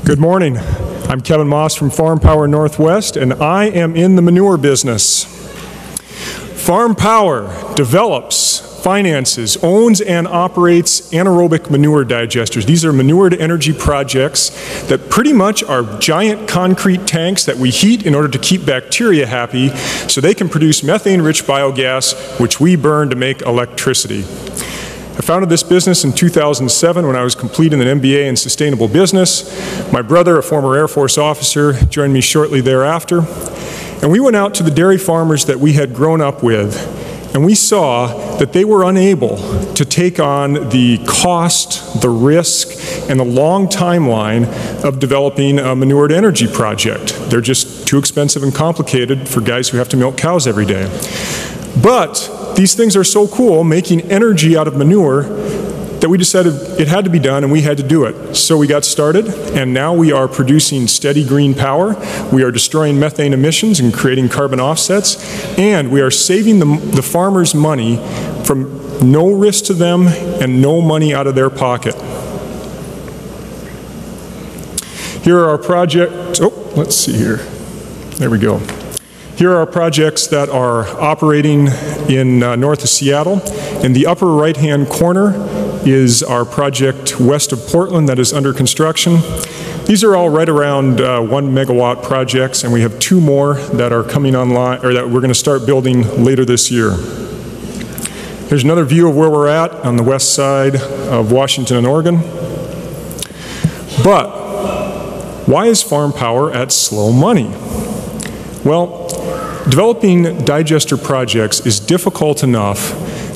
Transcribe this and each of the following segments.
Good morning. I'm Kevin Moss from Farm Power Northwest, and I am in the manure business. Farm Power develops, finances, owns, and operates anaerobic manure digesters. These are manure-to-energy projects that pretty much are giant concrete tanks that we heat in order to keep bacteria happy so they can produce methane-rich biogas, which we burn to make electricity. I founded this business in 2007 when I was completing an MBA in sustainable business. My brother, a former Air Force officer, joined me shortly thereafter. And we went out to the dairy farmers that we had grown up with, and we saw that they were unable to take on the cost, the risk, and the long timeline of developing a manure-to-energy project. They're just too expensive and complicated for guys who have to milk cows every day. But these things are so cool, making energy out of manure, that we decided it had to be done and we had to do it. So we got started, and now we are producing steady green power. We are destroying methane emissions and creating carbon offsets, and we are saving the farmers money from no risk to them and no money out of their pocket. Here are our projects. Oh, let's see here. There we go. Here are our projects that are operating in north of Seattle. In the upper right-hand corner is our project west of Portland that is under construction. These are all right around 1 megawatt projects, and we have 2 more that are coming online, or that we're going to start building later this year. Here's another view of where we're at on the west side of Washington and Oregon. But why is farm power at slow money? Well, developing digester projects is difficult enough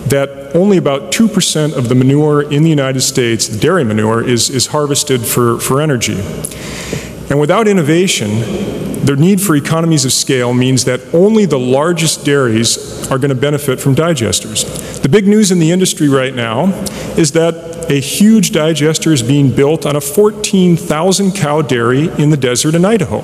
that only about 2% of the manure in the United States, the dairy manure, is harvested for energy. And without innovation, the need for economies of scale means that only the largest dairies are going to benefit from digesters. The big news in the industry right now is that a huge digester is being built on a 14,000 cow dairy in the desert in Idaho.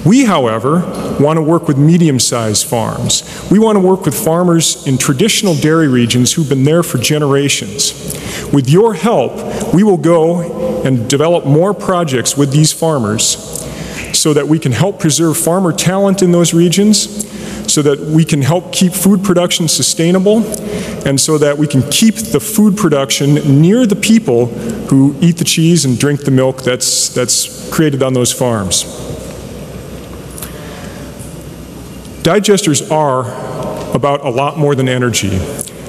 We, however, want to work with medium-sized farms. We want to work with farmers in traditional dairy regions who've been there for generations. With your help, we will go and develop more projects with these farmers so that we can help preserve farmer talent in those regions, so that we can help keep food production sustainable, and so that we can keep the food production near the people who eat the cheese and drink the milk that's created on those farms. Digesters are about a lot more than energy.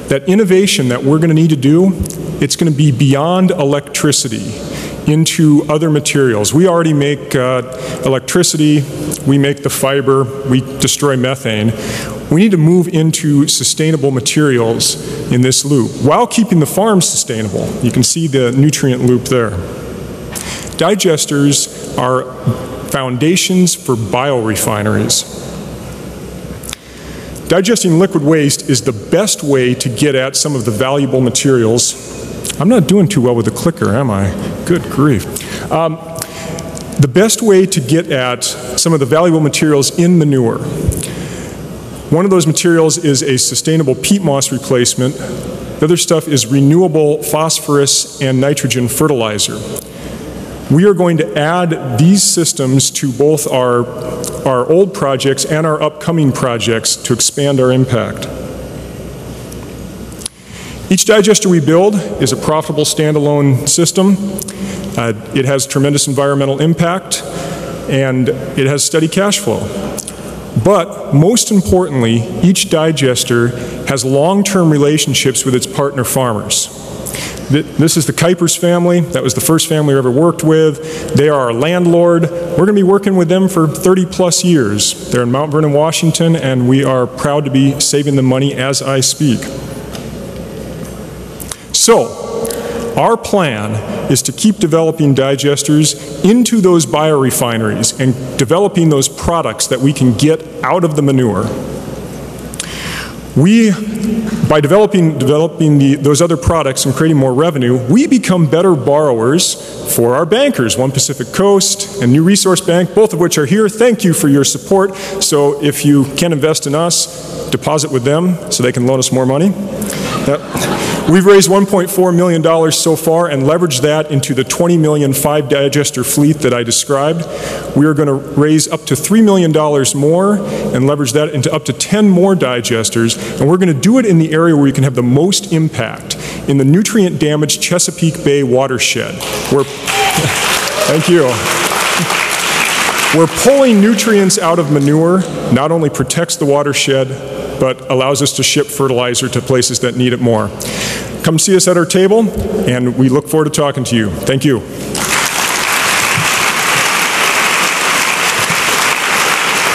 That innovation that we're going to need to do, it's going to be beyond electricity into other materials. We already make electricity, we make the fiber, we destroy methane. We need to move into sustainable materials in this loop while keeping the farm sustainable. You can see the nutrient loop there. Digesters are foundations for biorefineries. Digesting liquid waste is the best way to get at some of the valuable materials. I'm not doing too well with the clicker, am I? Good grief. The best way to get at some of the valuable materials in manure. One of those materials is a sustainable peat moss replacement. The other stuff is renewable phosphorus and nitrogen fertilizer. We are going to add these systems to both our old projects and our upcoming projects to expand our impact. Each digester we build is a profitable standalone system. It has tremendous environmental impact, and it has steady cash flow. But most importantly, each digester has long-term relationships with its partner farmers. This is the Kuipers family. That was the first family I ever worked with. They are our landlord. We're going to be working with them for 30-plus years. They're in Mount Vernon, Washington, and we are proud to be saving them money as I speak. So, our plan is to keep developing digesters into those biorefineries and developing those products that we can get out of the manure. By developing those other products and creating more revenue, we become better borrowers for our bankers, One Pacific Coast and New Resource Bank, both of which are here. Thank you for your support. So if you can invest in us, deposit with them so they can loan us more money. We've raised $1.4 million so far and leveraged that into the 20 million 5-digester fleet that I described. We are going to raise up to $3 million more and leverage that into up to 10 more digesters, and we're going to do it in the area where we can have the most impact, in the nutrient-damaged Chesapeake Bay watershed. Thank you. Where pulling nutrients out of manure not only protects the watershed, but allows us to ship fertilizer to places that need it more. Come see us at our table, and we look forward to talking to you. Thank you.